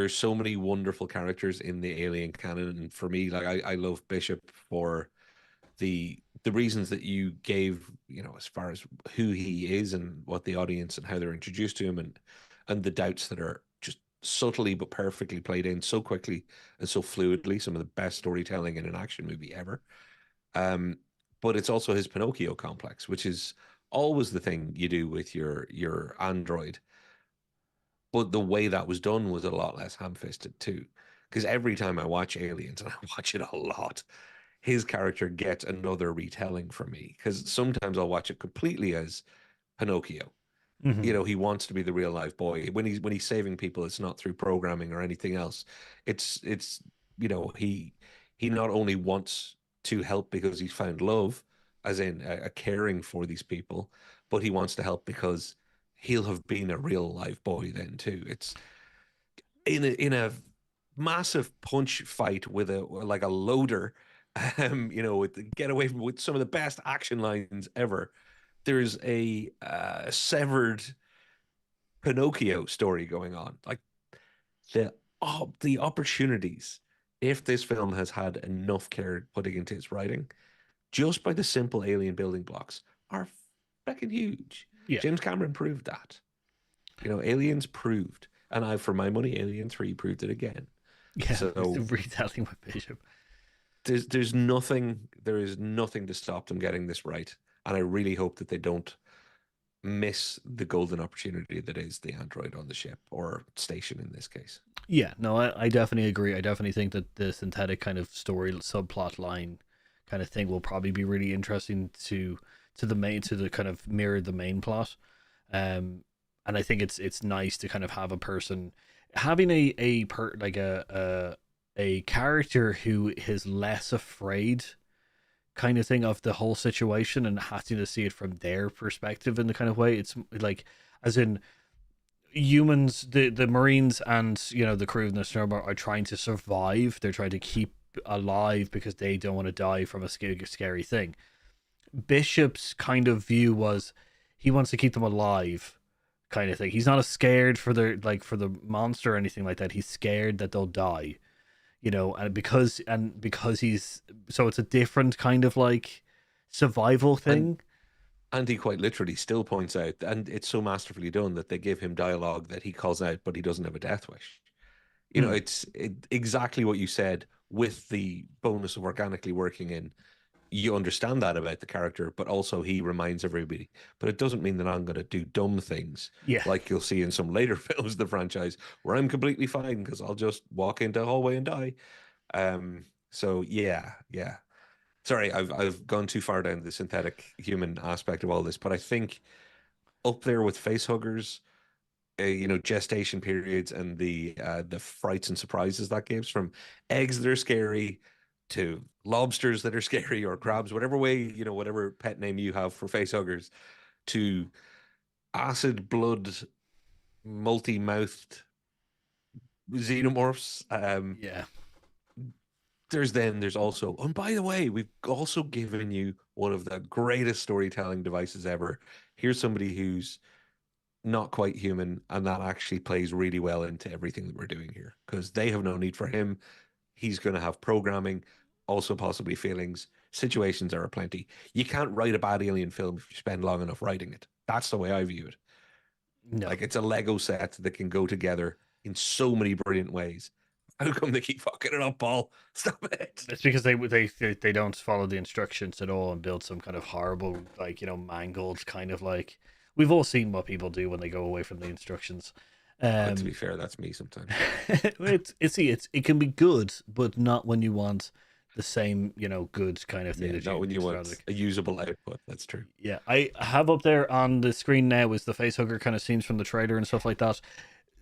so many wonderful characters in the Alien canon, and for me, like, I love Bishop for the reasons that you gave, as far as who he is and what the audience and how they're introduced to him, and the doubts that are just subtly but perfectly played in so quickly and so fluidly. Some of the best storytelling in an action movie ever. But it's also his Pinocchio complex, which is always the thing you do with your android. But the way that was done was a lot less ham-fisted too. Because every time I watch Aliens, and I watch it a lot, his character gets another retelling from me. Because sometimes I'll watch it completely as Pinocchio. Mm-hmm. He wants to be the real life boy. When he's saving people, it's not through programming or anything else. It's he not only wants to help because he's found love, as in a caring for these people, but he wants to help because he'll have been a real life boy then too. It's in a massive punch fight with a loader, get away from with some of the best action lines ever. There's a severed Pinocchio story going on. Like, the opportunities, if this film has had enough care putting into its writing, just by the simple alien building blocks, are freaking huge. Yeah. James Cameron proved that. Aliens proved, and for my money, Alien 3 proved it again, Yeah, So retelling with Bishop. there is nothing to stop them getting this right. And I really hope that they don't miss the golden opportunity that is the android on the ship or station in this case. Yeah, no, I definitely agree. I definitely think that the synthetic kind of story subplot line kind of thing will probably be really interesting to the main to the kind of mirror the main plot. And I think it's nice to kind of have a person having a per like a character who is less afraid kind of thing of the whole situation and having to see it from their perspective in the kind of way it's like as in humans, the Marines and the crew of the Snowball are trying to survive. They're trying to keep alive because they don't want to die from a scary thing. Bishop's kind of view was he wants to keep them alive, kind of thing. He's not as scared for their for the monster or anything like that. He's scared that they'll die, and because he's so it's a different kind of like survival thing. And he quite literally still points out, and it's so masterfully done that they give him dialogue that he calls out, but he doesn't have a death wish. It's exactly what you said with the bonus of organically working in. You understand that about the character, but also he reminds everybody. But it doesn't mean that I'm going to do dumb things Yeah, like you'll see in some later films of the franchise where I'm completely fine because I'll just walk into a hallway and die. So yeah, yeah. Sorry, I've gone too far down the synthetic human aspect of all this, but I think up there with face huggers, gestation periods and the frights and surprises that gives, from eggs that are scary to lobsters that are scary or crabs, whatever way, whatever pet name you have for face huggers, to acid blood multi-mouthed xenomorphs. yeah. There's also, and by the way, we've also given you one of the greatest storytelling devices ever. Here's somebody who's not quite human, and that actually plays really well into everything that we're doing here because they have no need for him. He's going to have programming, also possibly feelings. Situations are aplenty. You can't write a bad alien film if you spend long enough writing it. That's the way I view it. No. Like, it's a Lego set that can go together in so many brilliant ways. How come they keep fucking it up, Paul? Stop it. It's because they don't follow the instructions at all and build some kind of horrible, mangled kind of like. We've all seen what people do when they go away from the instructions. But to be fair, that's me sometimes. It can be good, but not when you want the same good kind of thing. Yeah, that not when you want surrounded. a usable output. That's true. Yeah, I have up there on the screen now is the facehugger kind of scenes from the trailer and stuff like that.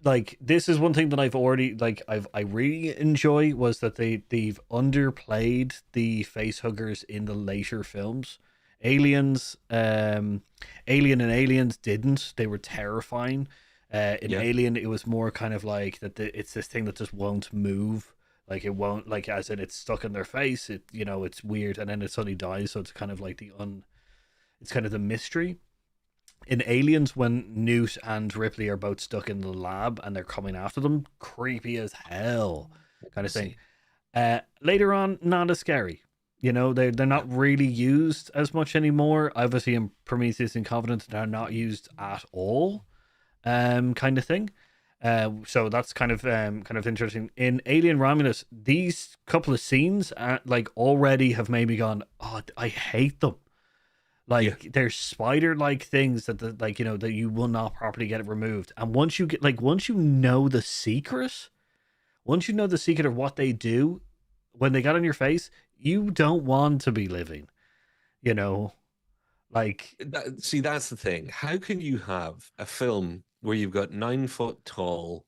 Like, this is one thing that I've already I really enjoy was that they've underplayed the facehuggers in the later films. Aliens, Alien and Aliens didn't. They were terrifying. In Yeah. Alien, it was more kind of like that. It's this thing that just won't move. Like, it won't, like, as in it's stuck in their face. It's weird, and then it suddenly dies. So it's kind of like it's kind of the mystery. In Aliens, when Newt and Ripley are both stuck in the lab and they're coming after them, creepy as hell, kind of thing. Later on, not as scary. They're not really used as much anymore. Obviously, in Prometheus and Covenant, they're not used at all, kind of thing. So that's kind of interesting. In Alien Romulus, these couple of scenes, already have made me gone, oh, I hate them. There's spider-like things that you will not properly get it removed. And once you know the secret, of what they do when they got on your face, you don't want to be living. See, that's the thing. How can you have a film where you've got 9 foot tall,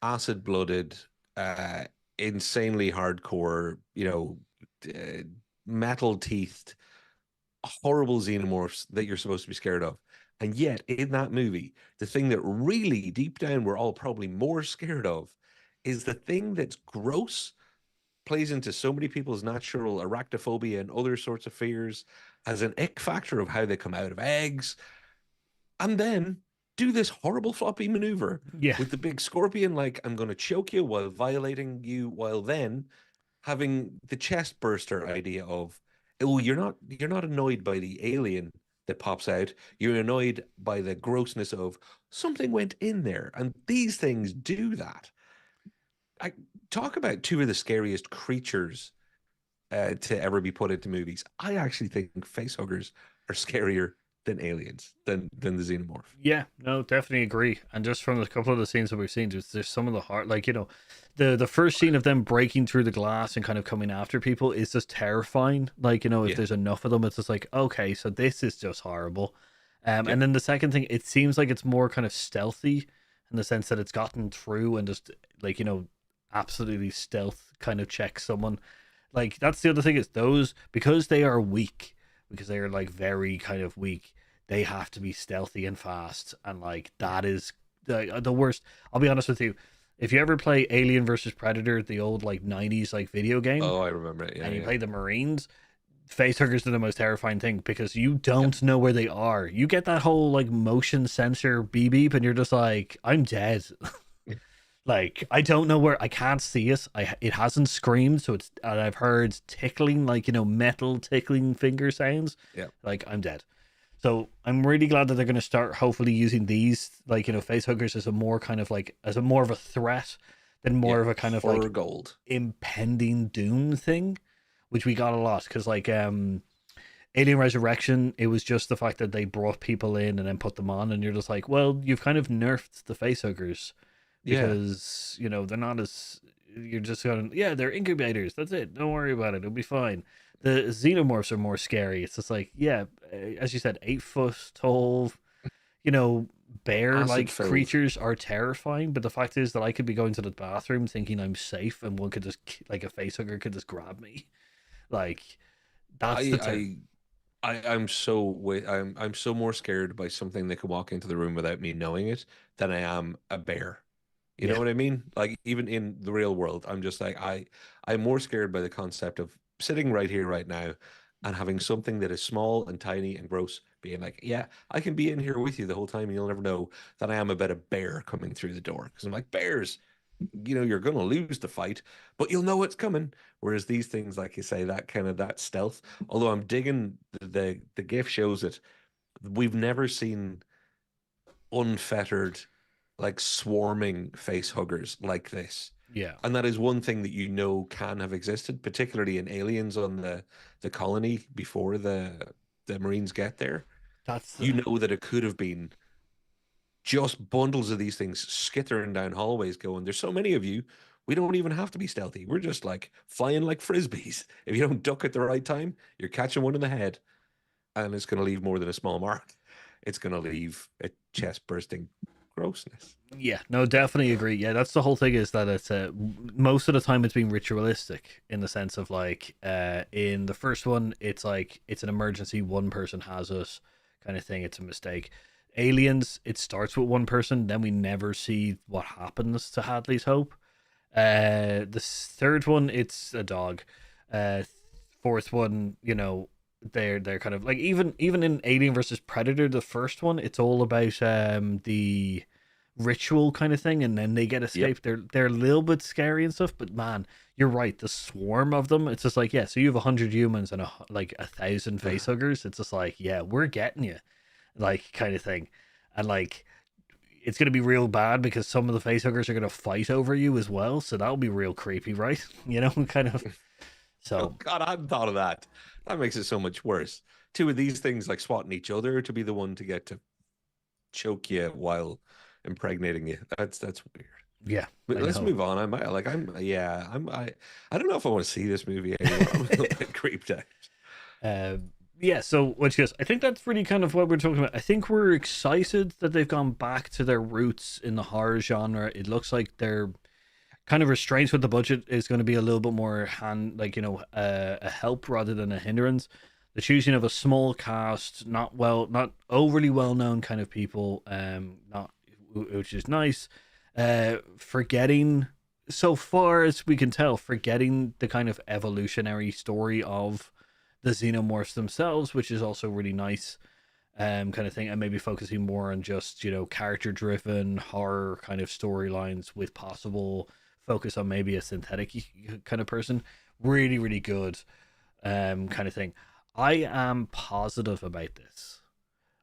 acid blooded, insanely hardcore, metal teethed, horrible xenomorphs that you're supposed to be scared of? And yet, in that movie, the thing that really deep down we're all probably more scared of is the thing that's gross, plays into so many people's natural arachnophobia and other sorts of fears, as an ick factor of how they come out of eggs, and then do this horrible floppy maneuver Yeah. with the big scorpion, like, I'm going to choke you while violating you, while then having the chest burster idea of, oh, you're not annoyed by the alien that pops out. You're annoyed by the grossness of something went in there. And these things do that. talk about two of the scariest creatures to ever be put into movies. I actually think facehuggers are scarier than aliens, than the Xenomorph. Yeah, no, definitely agree. And just from a couple of the scenes that we've seen, there's some of the heart, like, you know, the first scene of them breaking through the glass and kind of coming after people is just terrifying. Like, you know, if Yeah. there's enough of them, it's just like, okay, so this is just horrible. Yep. And then the second thing, it seems like it's more kind of stealthy in the sense that it's gotten through and just, like, you know, absolutely stealth kind of check someone. Like, that's the other thing, is those, because they are weak, because they are like very kind of weak, they have to be stealthy and fast, and like that is the worst. I'll be honest with you, if you ever play Alien versus Predator, the old like 90s like video game, Oh, I remember it. Yeah, and you yeah. play the Marines, facehuggers are the most terrifying thing, because you don't know where they are. You get that whole like motion sensor beep beep, and you're just like, I'm dead. Like, I don't know where, I can't see it. It hasn't screamed, so it's, and I've heard tickling, like, you know, metal tickling finger sounds. Yeah. Like, I'm dead. So I'm really glad that they're going to start hopefully using these, like, you know, facehuggers as a more kind of like, as a more of a threat than more of a kind of for like gold. impending doom thing, which we got a lot. Because like Alien Resurrection, it was just the fact that they brought people in and then put them on, and you're just like, well, you've kind of nerfed the facehuggers. Because, you know, they're not as, you're just going, yeah, they're incubators. That's it. Don't worry about it. It'll be fine. The xenomorphs are more scary. It's just like, yeah, as you said, 8 foot tall, you know, bear-like Acid-filled. creatures are terrifying. But the fact is that I could be going to the bathroom thinking I'm safe, and one could just, like a facehugger could just grab me. Like, that's I'm so more scared by something that could walk into the room without me knowing it than I am a bear. You know Yeah. what I mean? Like, even in the real world, I'm just like, I'm more scared by the concept of sitting right here, right now, and having something that is small and tiny and gross being like, yeah, I can be in here with you the whole time and you'll never know, than I am about a bear coming through the door. Because I'm like, bears, you know, you're going to lose the fight, but you'll know it's coming. Whereas these things, like you say, that kind of that stealth, although I'm digging the GIF shows it, we've never seen unfettered, like swarming face huggers like this. yeah. And that is one thing that you know can have existed, particularly in Aliens on the colony before the Marines get there. That's You know that it could have been just bundles of these things skittering down hallways going, there's so many of you, we don't even have to be stealthy. We're just like flying like frisbees. If you don't duck at the right time, you're catching one in the head, and it's going to leave more than a small mark. It's going to leave a chest bursting grossness. Yeah, no, definitely agree. Yeah, that's the whole thing, is that it's most of the time it's being ritualistic, in the sense of like in the first one, it's like it's an emergency, one person has us kind of thing, it's a mistake. Aliens, it starts with one person, then we never see what happens to Hadley's Hope. The third one, it's a dog. Fourth one, you know, they're kind of like, even in Alien versus Predator, the first one, it's all about the ritual kind of thing, and then they get escaped. Yep. They're a little bit scary and stuff, but man, you're right, the swarm of them, it's just like, yeah, so you have 100 humans and like 1,000 facehuggers. It's just like, yeah, we're getting you, like, kind of thing. And like, it's going to be real bad because some of the facehuggers are going to fight over you as well, so that'll be real creepy, right? You know, kind of. So Oh God, I hadn't thought of that. That makes it so much worse. Two of these things like swatting each other to be the one to get to choke you while impregnating you. That's weird. yeah, But I let's know. move on. I don't know if I want to see this movie anymore. I'm a little bit creeped out. Yeah, so which is, I think that's really kind of what we're talking about. I think we're excited that they've gone back to their roots in the horror genre. It looks like their kind of restraints with the budget is going to be a little bit more a help rather than a hindrance. The choosing of a small cast, not overly well known kind of people, not which is nice. Forgetting, so far as we can tell, forgetting the kind of evolutionary story of the xenomorphs themselves, which is also really nice, kind of thing, and maybe focusing more on just, you know, character driven horror kind of storylines with possible focus on maybe a synthetic kind of person. Really, really good, kind of thing. I am positive about this.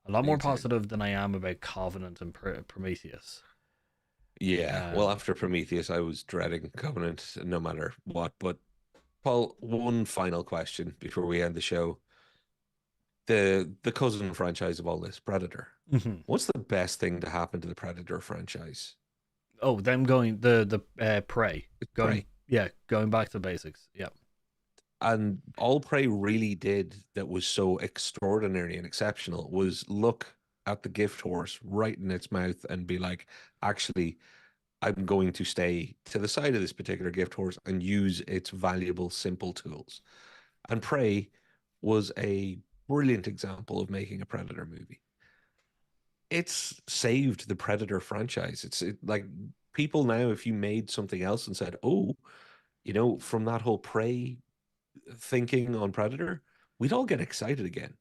A lot Me more too. positive than I am about Covenant and Prometheus. Yeah. Well, after Prometheus, I was dreading Covenant no matter what. But Paul, one final question before we end the show. The cousin franchise of all this, Predator. Mhm. What's the best thing to happen to the Predator franchise? Oh, them going the Prey going, Prey. yeah, going back to basics. Yeah. And all Prey really did that was so extraordinary and exceptional was look at the gift horse right in its mouth and be like, actually, I'm going to stay to the side of this particular gift horse and use its valuable, simple tools. And Prey was a brilliant example of making a Predator movie. It's saved the Predator franchise. Like people now, if you made something else and said, oh, from that whole Prey thinking on Predator, we'd all get excited again.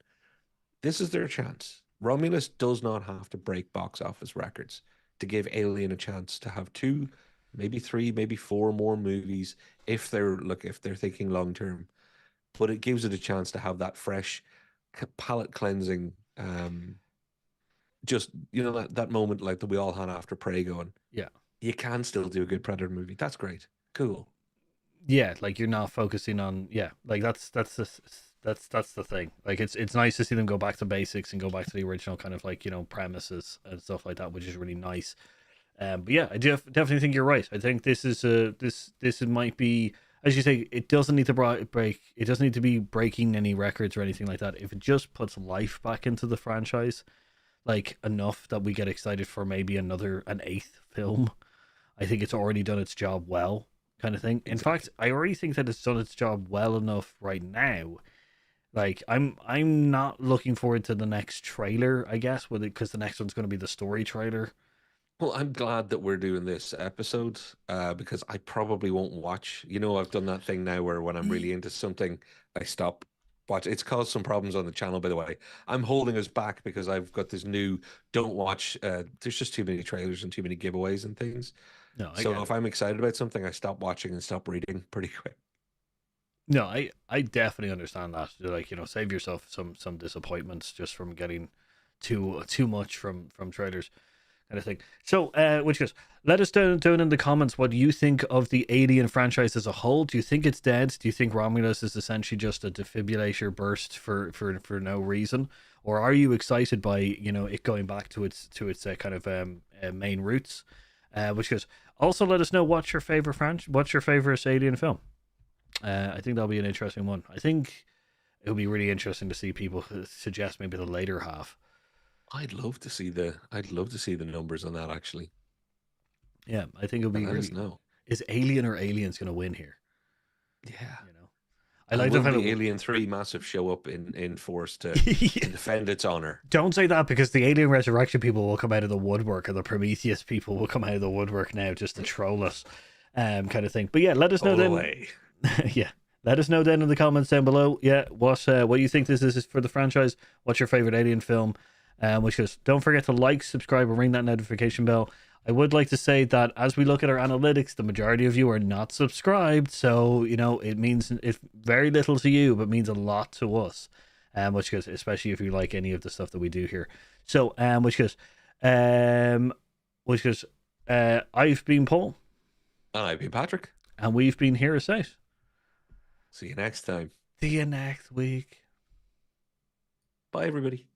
This is their chance. Romulus does not have to break box office records to give Alien a chance to have 2, maybe 3, maybe 4 more movies if they're thinking long term. But it gives it a chance to have that fresh, palate cleansing, just that moment like that we all had after Prey going, Yeah. you can still do a good Predator movie. That's great. Cool. Yeah, like you're not focusing on, yeah, like that's the thing. Like it's nice to see them go back to basics and go back to the original kind of like, premises and stuff like that, which is really nice. But yeah, I definitely think you're right. I think this is this might be, as you say, it doesn't need to break. It doesn't need to be breaking any records or anything like that. If it just puts life back into the franchise, like enough that we get excited for maybe an 8th film, I think it's already done its job well, kind of thing. In fact, I already think that it's done its job well enough right now. Like I'm not looking forward to the next trailer, I guess, with it, because the next one's going to be the story trailer. Well, I'm glad that we're doing this episode because I probably won't watch. I've done that thing now where when I'm really into something, I stop watching. It's caused some problems on the channel, by the way. I'm holding us back because I've got this new don't watch. There's just too many trailers and too many giveaways and things. No, So if I'm excited about something, I stop watching and stop reading pretty quick. No, I definitely understand that. Like, save yourself some disappointments just from getting too much from trailers, kind of thing. So, which goes, let us down in the comments what you think of the Alien franchise as a whole. Do you think it's dead? Do you think Romulus is essentially just a defibrillator burst for no reason, or are you excited by it going back to its kind of main roots? Which goes, also let us know what's your favorite Alien film. I think that'll be an interesting one. I think it'll be really interesting to see people suggest maybe the later half. I'd love to see the numbers on that actually. Yeah, I think it'll be Let really. us know. Is Alien or Aliens going to win here? Yeah. I like the Alien 3 massive show up in force to defend its honor. Don't say that, because the Alien Resurrection people will come out of the woodwork, and the Prometheus people will come out of the woodwork now just to troll us, kind of thing. But yeah, let us know then. Yeah, let us know then in the comments down below. Yeah, what you think this is for the franchise? What's your favorite Alien film? Which is, don't forget to like, subscribe, and ring that notification bell. I would like to say that as we look at our analytics, the majority of you are not subscribed, so it means it's very little to you, but means a lot to us. Which goes, especially if you like any of the stuff that we do here. So, which goes, I've been Paul, And I've been Patrick, and we've been HearUsOut. See you next time. See you next week. Bye, everybody.